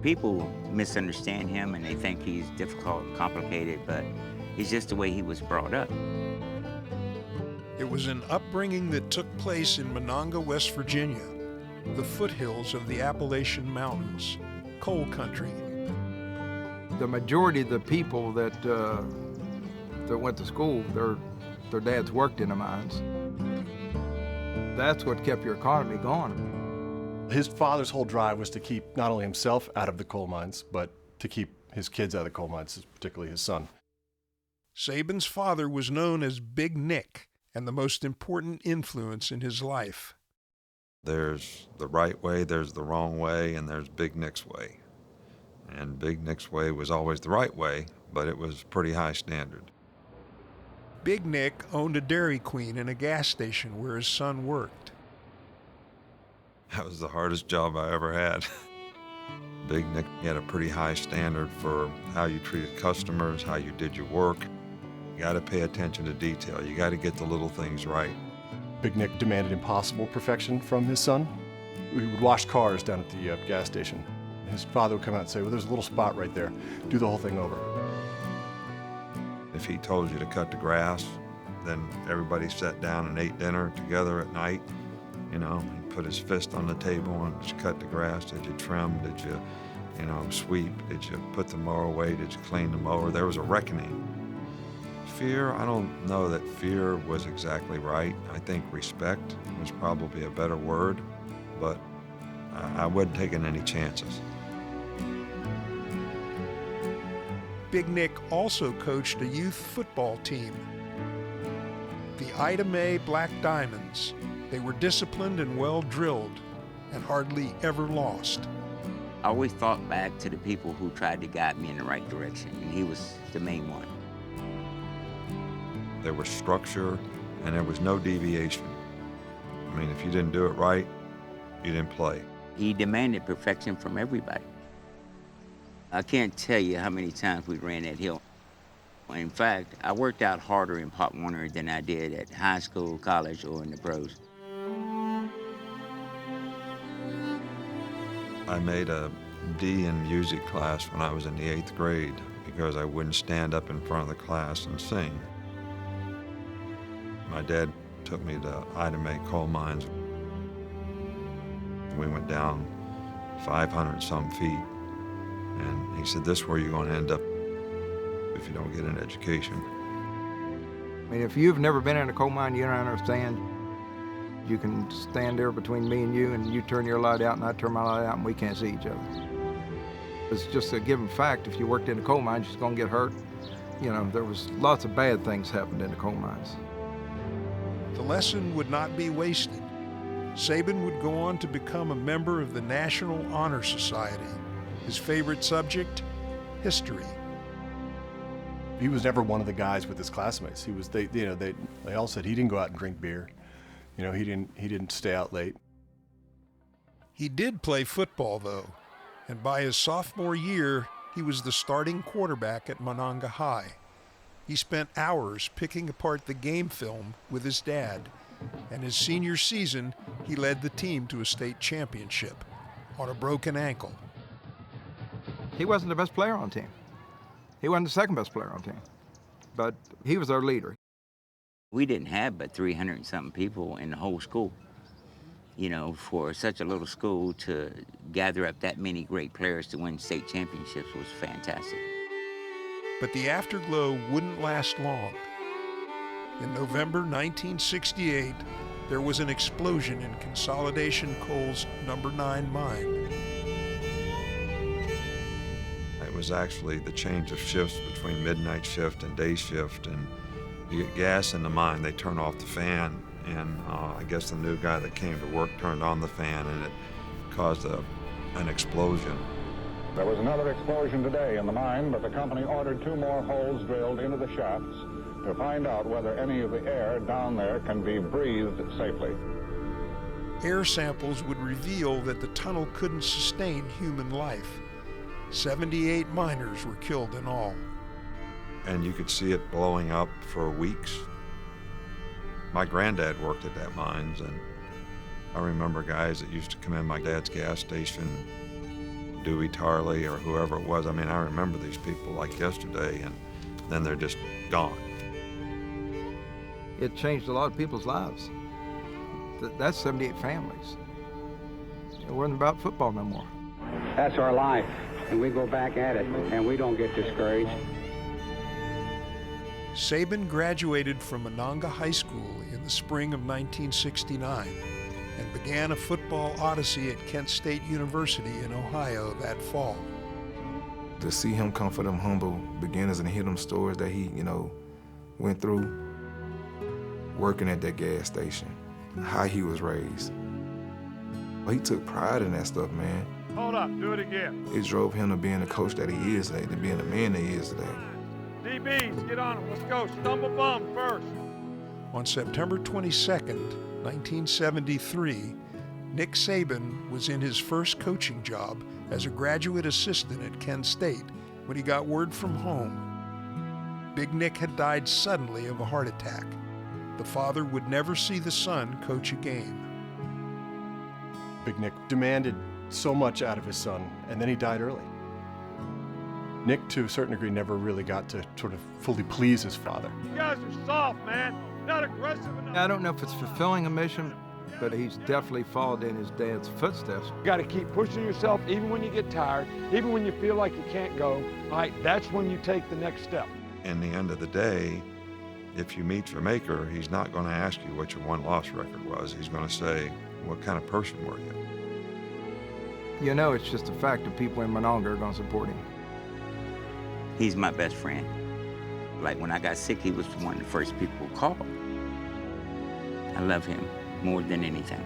People misunderstand him and they think he's difficult, complicated, but it's just the way he was brought up. It was an upbringing that took place in Monongah, West Virginia, the foothills of the Appalachian Mountains, coal country. The majority of the people that went to school, their dads worked in the mines. That's what kept your economy going. His father's whole drive was to keep not only himself out of the coal mines, but to keep his kids out of the coal mines, particularly his son. Saban's father was known as Big Nick and the most important influence in his life. There's the right way, there's the wrong way, and there's Big Nick's way. And Big Nick's way was always the right way, but it was pretty high standard. Big Nick owned a Dairy Queen and a gas station where his son worked. That was the hardest job I ever had. Big Nick had a pretty high standard for how you treated customers, how you did your work. You got to pay attention to detail. You got to get the little things right. Big Nick demanded impossible perfection from his son. We would wash cars down at the gas station. His father would come out and say, well, there's a little spot right there. Do the whole thing over. If he told you to cut the grass, then everybody sat down and ate dinner together at night. You know, he put his fist on the table and just cut the grass. Did you trim? Did you, sweep? Did you put the mower away? Did you clean the mower? There was a reckoning. Fear, I don't know that fear was exactly right. I think respect was probably a better word, but I wasn't taking any chances. Big Nick also coached a youth football team, the Ida Mae Black Diamonds. They were disciplined and well-drilled and hardly ever lost. I always thought back to the people who tried to guide me in the right direction, and he was the main one. There was structure, and there was no deviation. I mean, if you didn't do it right, you didn't play. He demanded perfection from everybody. I can't tell you how many times we ran that hill. In fact, I worked out harder in Pop Warner than I did at high school, college, or in the pros. I made a D in music class when I was in the 8th grade because I wouldn't stand up in front of the class and sing. My dad took me to Ida Mae coal mines. We went down 500-some feet, and he said, this is where you're going to end up if you don't get an education. I mean, if you've never been in a coal mine, you don't understand. You can stand there between me and you turn your light out and I turn my light out and we can't see each other. It's just a given fact, if you worked in a coal mine, you're just going to get hurt. There was lots of bad things happened in the coal mines. The lesson would not be wasted. Saban would go on to become a member of the National Honor Society. His favorite subject, history. He was never one of the guys with his classmates. They all said he didn't go out and drink beer. He didn't stay out late. He did play football, though, and by his sophomore year, he was the starting quarterback at Monongah High. He spent hours picking apart the game film with his dad, and his senior season, he led the team to a state championship on a broken ankle. He wasn't the best player on the team. He wasn't the second best player on the team, but he was our leader. We didn't have but 300-something people in the whole school. For such a little school to gather up that many great players to win state championships was fantastic. But the afterglow wouldn't last long. In November 1968, there was an explosion in Consolidation Coal's No. 9 mine. It was actually the change of shifts between midnight shift and day shift, and you get gas in the mine, they turn off the fan, and I guess the new guy that came to work turned on the fan, and it caused an explosion. There was another explosion today in the mine, but the company ordered 2 more holes drilled into the shafts to find out whether any of the air down there can be breathed safely. Air samples would reveal that the tunnel couldn't sustain human life. 78 miners were killed in all. And you could see it blowing up for weeks. My granddad worked at that mines, and I remember guys that used to come in my dad's gas station, Dewey Tarley or whoever it was. I mean, I remember these people like yesterday, and then they're just gone. It changed a lot of people's lives. That's 78 families. It wasn't about football no more. That's our life, and we go back at it, and we don't get discouraged. Saban graduated from Monongah High School in the spring of 1969 and began a football odyssey at Kent State University in Ohio that fall. To see him come from them humble beginners and hear them stories that he, went through working at that gas station, how he was raised. He took pride in that stuff, man. Hold up, do it again. It drove him to being the coach that he is today, to being the man that he is today. DBs, get on them. Let's go. Stumble bum first. On September 22nd, 1973, Nick Saban was in his first coaching job as a graduate assistant at Kent State when he got word from home. Big Nick had died suddenly of a heart attack. The father would never see the son coach a game. Big Nick demanded so much out of his son, and then he died early. Nick, to a certain degree, never really got to sort of fully please his father. You guys are soft, man. Not aggressive enough. I don't know if it's fulfilling a mission, but he's definitely followed in his dad's footsteps. You got to keep pushing yourself even when you get tired, even when you feel like you can't go. All right, that's when you take the next step. In the end of the day, if you meet your maker, he's not going to ask you what your won-loss record was. He's going to say, what kind of person were you? It's just a fact that people in Monongah are going to support him. He's my best friend. Like when I got sick, he was one of the first people who called. I love him more than anything.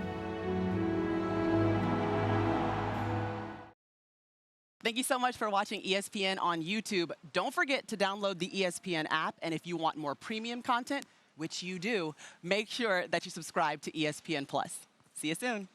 Thank you so much for watching ESPN on YouTube. Don't forget to download the ESPN app, and if you want more premium content, which you do, make sure that you subscribe to ESPN+. See you soon.